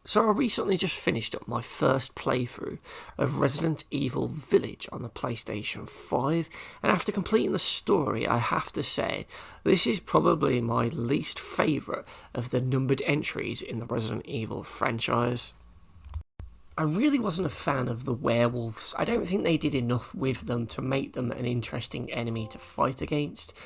So I recently just finished up my first playthrough of Resident Evil Village on the PlayStation 5, and after completing the story, I have to say, this is probably my least favourite of the numbered entries in the Resident Evil franchise. I really wasn't a fan of the werewolves. I don't think they did enough with them to make them an interesting enemy to fight against.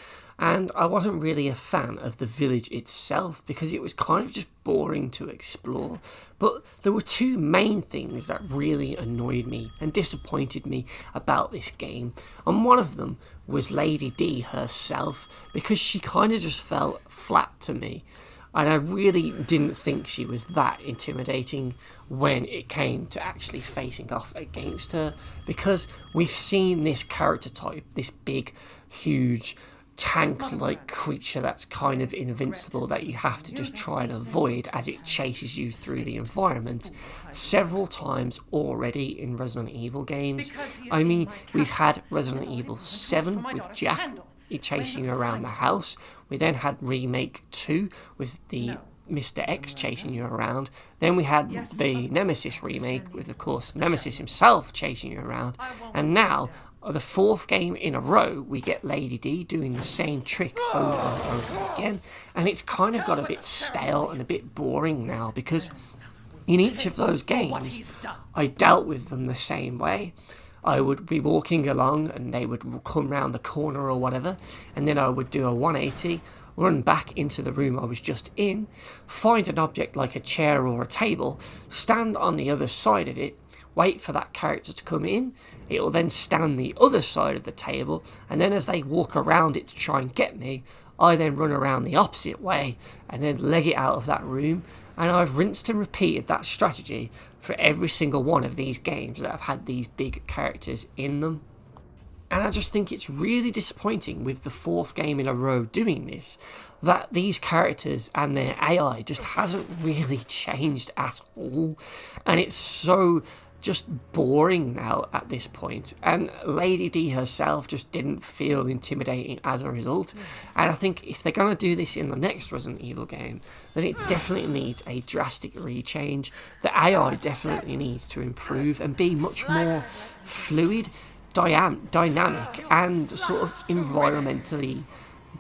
And I wasn't really a fan of the village itself because it was kind of just boring to explore. But there were two main things that really annoyed me and disappointed me about this game. And one of them was Lady D herself, because she kind of just felt flat to me. And I really didn't think she was that intimidating when it came to actually facing off against her, because we've seen this character type, this big, huge, tank-like creature that's kind of invincible that you have to just try and avoid as it chases you through the environment several times already in Resident Evil games. I mean, we've had Resident Evil 7 with Jack chasing you around the house. We then had Remake 2 with the Mr. X chasing you around. Then we had the Nemesis remake with, of course, Nemesis himself chasing you around. And now, the fourth game in a row, we get Lady D doing the same trick over and over again. And it's kind of got a bit stale and a bit boring now, because in each of those games, I dealt with them the same way. I would be walking along and they would come round the corner or whatever, and then I would do a 180, run back into the room I was just in, find an object like a chair or a table, stand on the other side of it, wait for that character to come in, it will then stand the other side of the table, and then as they walk around it to try and get me, I then run around the opposite way and then leg it out of that room. And I've rinsed and repeated that strategy for every single one of these games that have had these big characters in them. And I just think it's really disappointing with the fourth game in a row doing this, that these characters and their AI just hasn't really changed at all. And it's so just boring now at this point. And Lady D herself just didn't feel intimidating as a result. And I think if they're going to do this in the next Resident Evil game, then it definitely needs a drastic rechange. The AI definitely needs to improve and be much more fluid, dynamic, and sort of environmentally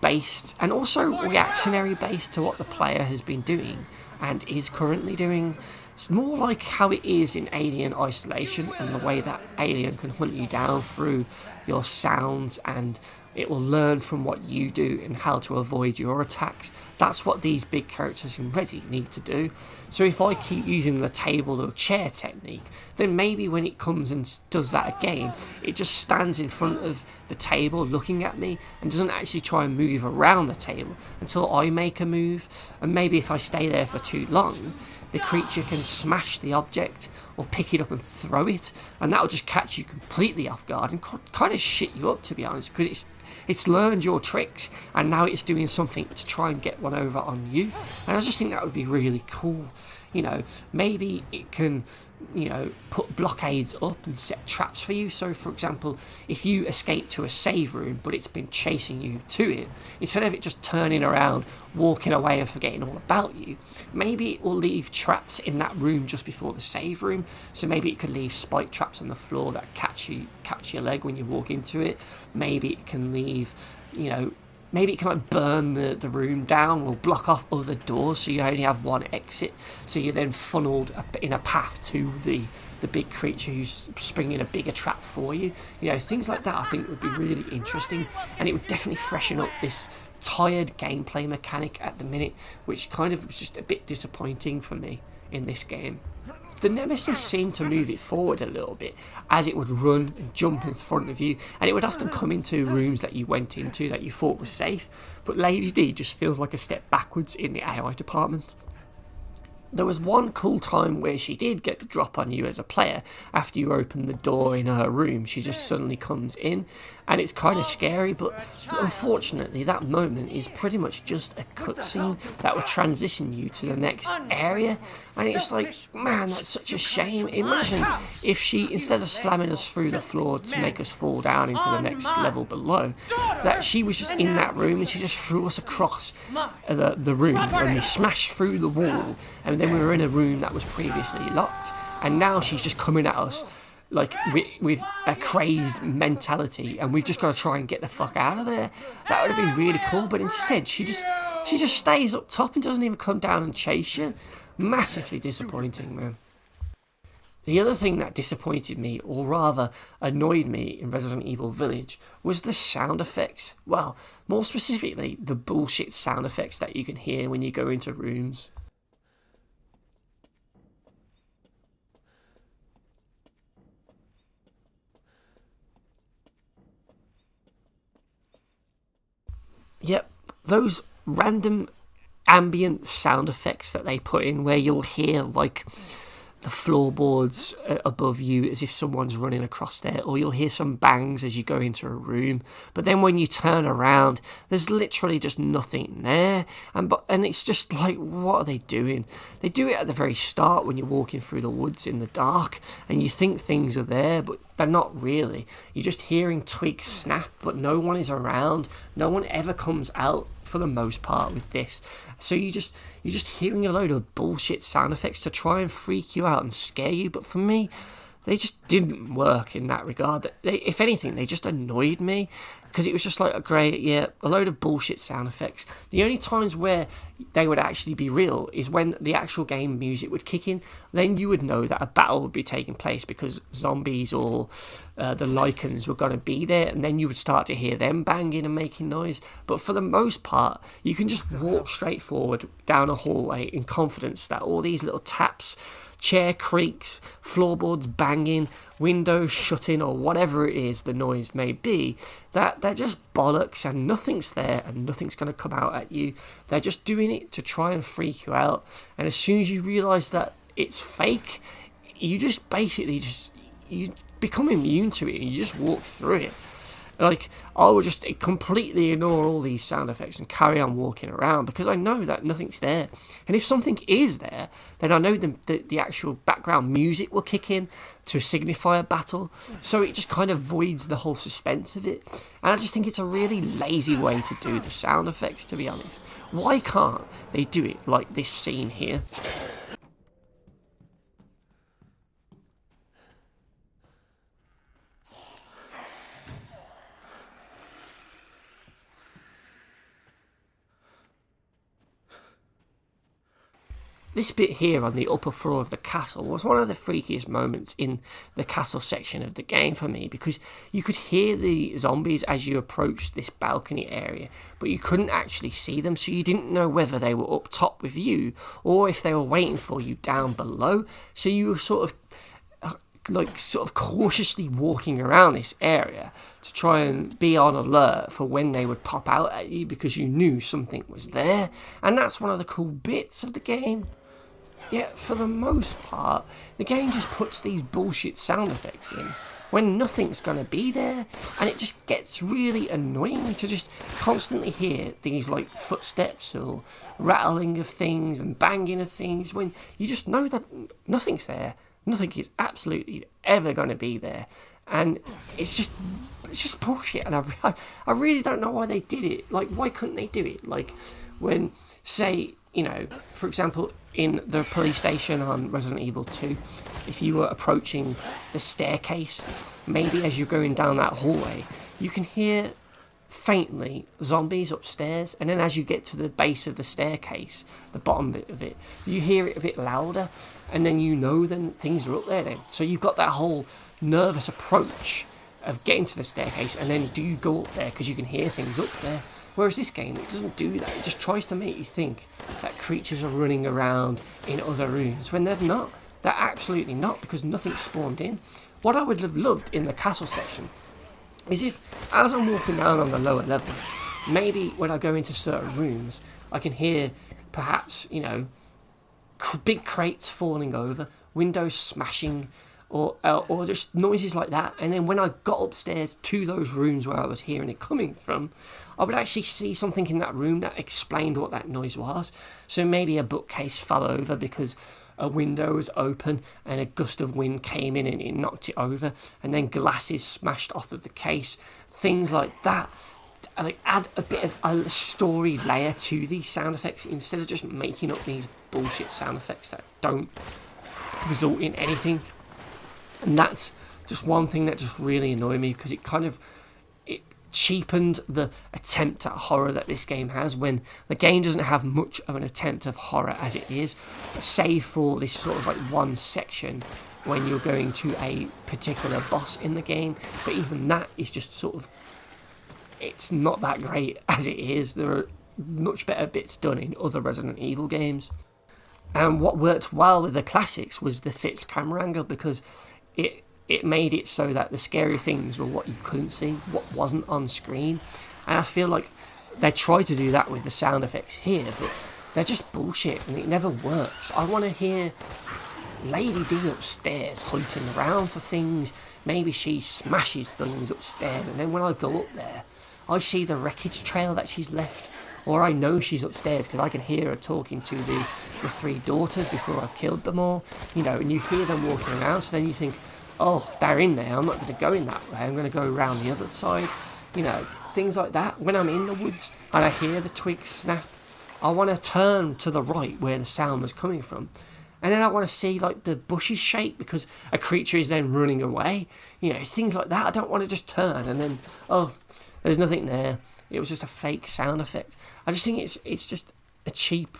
based, and also reactionary based to what the player has been doing and is currently doing. It's more like how it is in Alien Isolation, and the way that Alien can hunt you down through your sounds, and it will learn from what you do and how to avoid your attacks. That's what these big characters in Ready need to do. So if I keep using the table or chair technique, then maybe when it comes and does that again, it just stands in front of the table looking at me and doesn't actually try and move around the table until I make a move. And maybe if I stay there for too long, the creature can smash the object or pick it up and throw it, and that'll just catch you completely off guard and kind of shit you up, to be honest, because it's learned your tricks and now it's doing something to try and get one over on you. And I just think that would be really cool. You know, maybe it can, put blockades up and set traps for you. So, for example, if you escape to a save room, but it's been chasing you to it, instead of it just turning around, walking away and forgetting all about you, maybe it will leave traps in that room just before the save room. So maybe it could leave spike traps on the floor that catch your leg when you walk into it. Maybe it can leave, maybe it can burn the room down or block off other doors so you only have one exit. So you're then funneled in a path to the big creature who's springing a bigger trap for you. Things like that I think would be really interesting, and it would definitely freshen up this tired gameplay mechanic at the minute, which kind of was just a bit disappointing for me in this game. The Nemesis seemed to move it forward a little bit, as it would run and jump in front of you, and it would often come into rooms that you went into that you thought was safe, but Lady D just feels like a step backwards in the AI department. There was one cool time where she did get the drop on you as a player. After you open the door in her room, she just suddenly comes in, and it's kind of scary, but unfortunately that moment is pretty much just a cutscene that will transition you to the next area. And it's like, man, that's such a shame. Imagine if she, instead of slamming us through the floor to make us fall down into the next level below, that she was just in that room and she just threw us across the room, and we smashed through the wall, and and then we were in a room that was previously locked, and now she's just coming at us like with a crazed mentality, and we've just got to try and get the fuck out of there. That would have been really cool, but instead she just stays up top and doesn't even come down and chase you. Massively disappointing, man. The other thing that disappointed me, or rather annoyed me in Resident Evil Village, was the sound effects. Well, more specifically, the bullshit sound effects that you can hear when you go into rooms. Yep, those random ambient sound effects that they put in where you'll hear like the floorboards above you as if someone's running across there, or you'll hear some bangs as you go into a room, but then when you turn around there's literally just nothing there, and it's just like, what are they doing? They do it at the very start when you're walking through the woods in the dark and you think things are there, but they're not really. You're just hearing twigs snap, but no one is around. No one ever comes out for the most part with this. So you're just hearing a load of bullshit sound effects to try and freak you out and scare you. But for me, they just didn't work in that regard. If anything, they just annoyed me, because it was just like, great, yeah, a load of bullshit sound effects. The only times where they would actually be real is when the actual game music would kick in. Then you would know that a battle would be taking place because zombies or the lichens were going to be there, and then you would start to hear them banging and making noise. But for the most part, you can just walk straight forward down a hallway in confidence that all these little taps, chair creaks, floorboards banging, windows shutting, or whatever it is the noise may be, that they're just bollocks and nothing's there and nothing's going to come out at you. They're just doing it to try and freak you out, and as soon as you realise that it's fake, you just basically you become immune to it and you just walk through it. Like, I would just completely ignore all these sound effects and carry on walking around because I know that nothing's there. And if something is there, then I know the actual background music will kick in to signify a battle. So it just kind of voids the whole suspense of it. And I just think it's a really lazy way to do the sound effects, to be honest. Why can't they do it like this scene here? This bit here on the upper floor of the castle was one of the freakiest moments in the castle section of the game for me, because you could hear the zombies as you approached this balcony area, but you couldn't actually see them, so you didn't know whether they were up top with you or if they were waiting for you down below. So you were sort of cautiously walking around this area to try and be on alert for when they would pop out at you, because you knew something was there. And that's one of the cool bits of the game. Yet, for the most part, the game just puts these bullshit sound effects in when nothing's going to be there, and it just gets really annoying to just constantly hear these like footsteps or rattling of things and banging of things when you just know that nothing's there. Nothing is absolutely ever going to be there, and it's just bullshit. And I really don't know why they did it. Like, why couldn't they do it? Like, when, say, for example, in the police station on Resident Evil 2, if you were approaching the staircase, maybe as you're going down that hallway, you can hear faintly zombies upstairs, and then as you get to the base of the staircase, the bottom bit of it, you hear it a bit louder, and then you know then things are up there then. So you've got that whole nervous approach of getting to the staircase, and then do you go up there because you can hear things up there. Whereas this game, it doesn't do that. It just tries to make you think that creatures are running around in other rooms when they're not. They're absolutely not, because nothing's spawned in. What I would have loved in the castle section is if, as I'm walking down on the lower level, maybe when I go into certain rooms, I can hear perhaps, big crates falling over, windows smashing, or just noises like that. And then when I got upstairs to those rooms where I was hearing it coming from, I would actually see something in that room that explained what that noise was. So maybe a bookcase fell over because a window was open and a gust of wind came in and it knocked it over, and then glasses smashed off of the case, things like that. like add a bit of a story layer to these sound effects instead of just making up these bullshit sound effects that don't result in anything. And that's just one thing that just really annoyed me, because it cheapened the attempt at horror that this game has, when the game doesn't have much of an attempt of horror as it is, save for this sort of like one section when you're going to a particular boss in the game. But even that is just sort of, it's not that great as it is. There are much better bits done in other Resident Evil games. And what worked well with the classics was the fixed camera angle, because it made it so that the scary things were what you couldn't see, what wasn't on screen. And I feel like they try to do that with the sound effects here, but they're just bullshit and it never works. I want to hear Lady D upstairs hunting around for things. Maybe she smashes things upstairs, and then when I go up there, I see the wreckage trail that she's left. Or I know she's upstairs because I can hear her talking to the three daughters before I've killed them all. You know, and you hear them walking around, so then you think, oh, they're in there, I'm not going to go in that way, I'm going to go around the other side. You know, things like that. When I'm in the woods and I hear the twigs snap, I want to turn to the right where the sound was coming from. And then I want to see like the bushes shake because a creature is then running away. You know, things like that. I don't want to just turn and then, oh, there's nothing there. It was just a fake sound effect. I just think it's just a cheap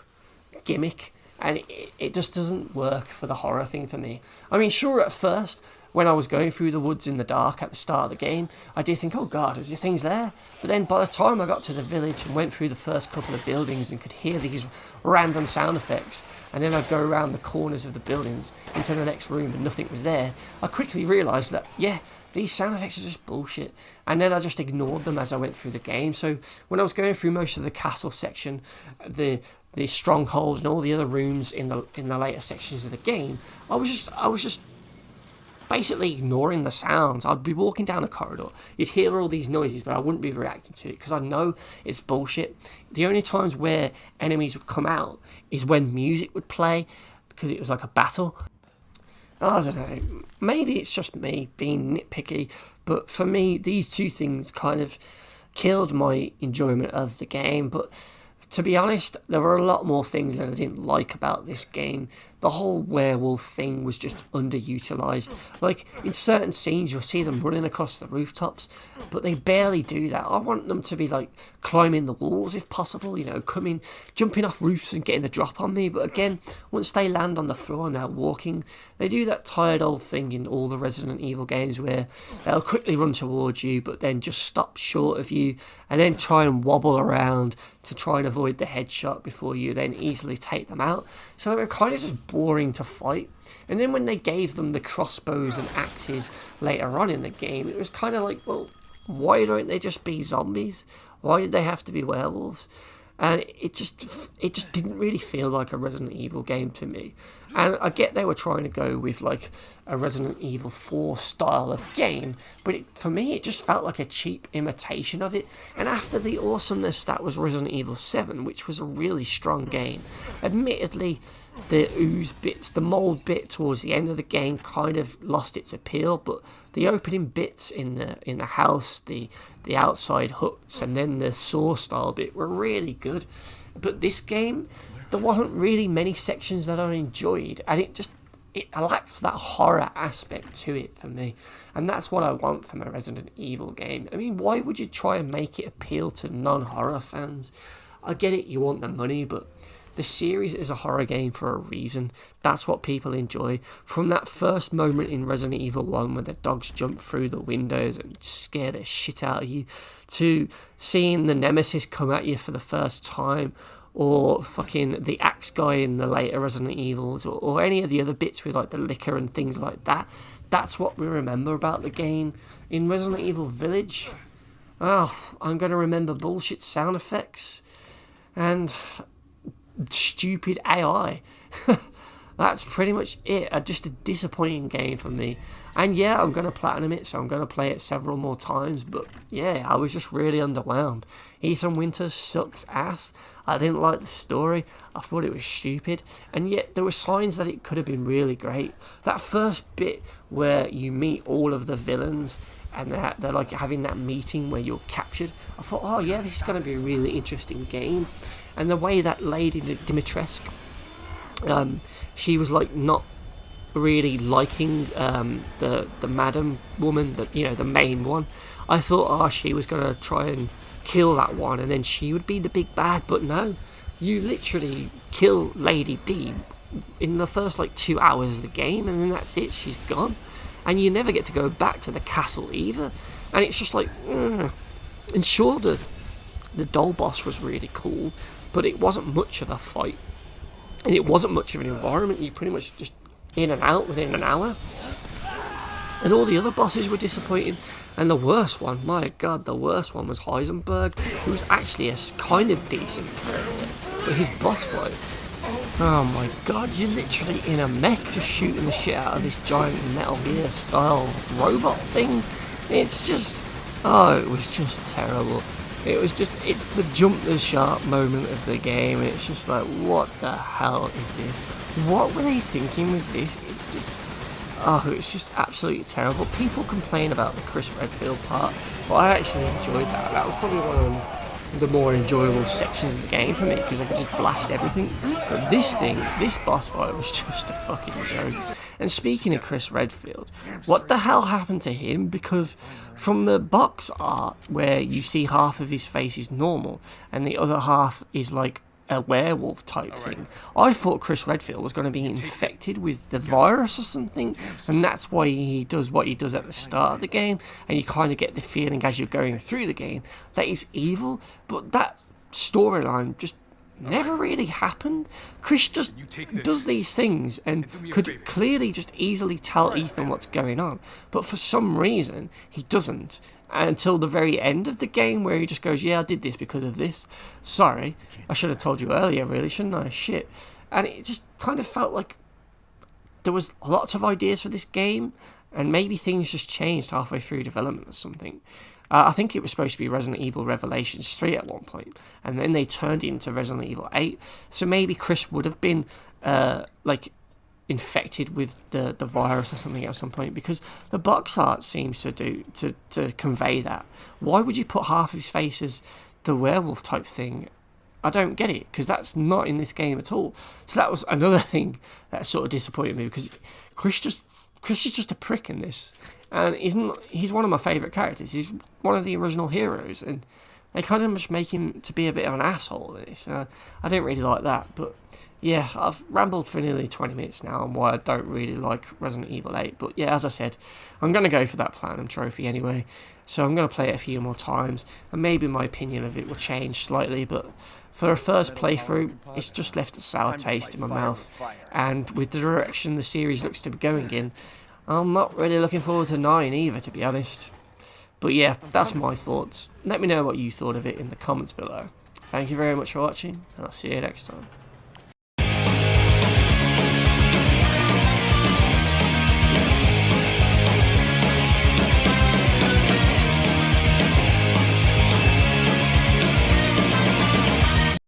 gimmick, and it just doesn't work for the horror thing for me. I mean, sure, at first, when I was going through the woods in the dark at the start of the game, I did think, oh god, is there things there? But then by the time I got to the village and went through the first couple of buildings and could hear these random sound effects, and then I'd go around the corners of the buildings into the next room and nothing was there, I quickly realised that, yeah, these sound effects are just bullshit. And then I just ignored them as I went through the game. So when I was going through most of the castle section, the stronghold and all the other rooms in the later sections of the game, I was just basically ignoring the sounds. I'd be walking down a corridor, you'd hear all these noises, but I wouldn't be reacting to it because I know it's bullshit. The only times where enemies would come out is when music would play, because it was like a battle. I don't know, maybe it's just me being nitpicky, but for me, these two things kind of killed my enjoyment of the game. But to be honest, there were a lot more things that I didn't like about this game. The whole werewolf thing was just underutilised. Like, in certain scenes, you'll see them running across the rooftops, but they barely do that. I want them to be, like, climbing the walls if possible, you know, jumping off roofs and getting the drop on me. But again, once they land on the floor and they're walking, they do that tired old thing in all the Resident Evil games where they'll quickly run towards you, but then just stop short of you, and then try and wobble around to try and avoid the headshot before you then easily take them out. So they're kind of just boring to fight. And then when they gave them the crossbows and axes later on in the game, it was kind of like, well, why don't they just be zombies? Why did they have to be werewolves? And it just didn't really feel like a Resident Evil game to me. And I get they were trying to go with like a Resident Evil 4 style of game, but for me it just felt like a cheap imitation of it. And after the awesomeness that was Resident Evil 7, which was a really strong game, admittedly the ooze bits, the mold bit towards the end of the game kind of lost its appeal, but the opening bits in the house, the outside huts, and then the saw style bit were really good. But this game, there wasn't really many sections that I enjoyed, and it lacked that horror aspect to it for me. And that's what I want from a Resident Evil game. I mean, why would you try and make it appeal to non-horror fans? I get it, you want the money, but the series is a horror game for a reason. That's what people enjoy. From that first moment in Resident Evil 1 when the dogs jump through the windows and scare the shit out of you, to seeing the Nemesis come at you for the first time, or fucking the axe guy in the later Resident Evils, or any of the other bits with like the liquor and things like that. That's what we remember about the game. In Resident Evil Village, I'm going to remember bullshit sound effects and stupid AI. That's pretty much it. Just a disappointing game for me. And yeah, I'm going to platinum it, so I'm going to play it several more times. But yeah, I was just really underwhelmed. Ethan Winters sucks ass. I didn't like the story. I thought it was stupid. And yet there were signs that it could have been really great. That first bit where you meet all of the villains and they're like having that meeting where you're captured. I thought, oh yeah, this is going to be a really interesting game. And the way that lady Dimitrescu, she was like not really liking the madam woman, the main one. I thought, oh, she was going to try and kill that one, and then she would be the big bad. But no, you literally kill Lady D in the first like 2 hours of the game, and then that's it. She's gone, and you never get to go back to the castle either. And it's just like, and sure, the doll boss was really cool, but it wasn't much of a fight, and it wasn't much of an environment. You pretty much just in and out within an hour. And all the other bosses were disappointing. And the worst one, my god, the worst one was Heisenberg, who was actually a kind of decent character. But his boss fight, oh my god, you're literally in a mech just shooting the shit out of this giant Metal Gear style robot thing. It's just, it was just terrible. It's the jump the shark moment of the game, and it's just like, what the hell is this? What were they thinking with this? It's just absolutely terrible. People complain about the Chris Redfield part, but I actually enjoyed that. That was probably one of the more enjoyable sections of the game for me, because I could just blast everything. But this boss fight was just a fucking joke. And speaking of Chris Redfield, what the hell happened to him? Because from the box art, where you see half of his face is normal and the other half is like a werewolf type thing, I thought Chris Redfield was going to be infected with the virus or something, and that's why he does what he does at the start of the game, and you kind of get the feeling as you're going through the game that he's evil. But that storyline just never really happened. Chris just does these things and could clearly just easily tell Ethan what's going on, but for some reason he doesn't, until the very end of the game, where he just goes, yeah, I did this because of this. Sorry, I should have told you earlier, really, shouldn't I? Shit. And it just kind of felt like there was lots of ideas for this game, and maybe things just changed halfway through development or something. I think it was supposed to be Resident Evil Revelations 3 at one point, and then they turned it into Resident Evil 8. So maybe Chris would have been infected with the virus or something at some point, because the box art seems to convey that. Why would you put half of his face as the werewolf type thing? I don't get it, because that's not in this game at all. So that was another thing that sort of disappointed me, because Chris is just a prick in this, and he's one of my favourite characters. He's one of the original heroes, and they kind of just make him to be a bit of an asshole in this. I didn't really like that, but yeah, I've rambled for nearly 20 minutes now on why I don't really like Resident Evil 8. But yeah, as I said, I'm going to go for that Platinum Trophy anyway. So I'm going to play it a few more times, and maybe my opinion of it will change slightly. But for a first playthrough, it's just left a sour taste in my mouth. And with the direction the series looks to be going in, I'm not really looking forward to 9 either, to be honest. But yeah, that's my thoughts. Let me know what you thought of it in the comments below. Thank you very much for watching, and I'll see you next time.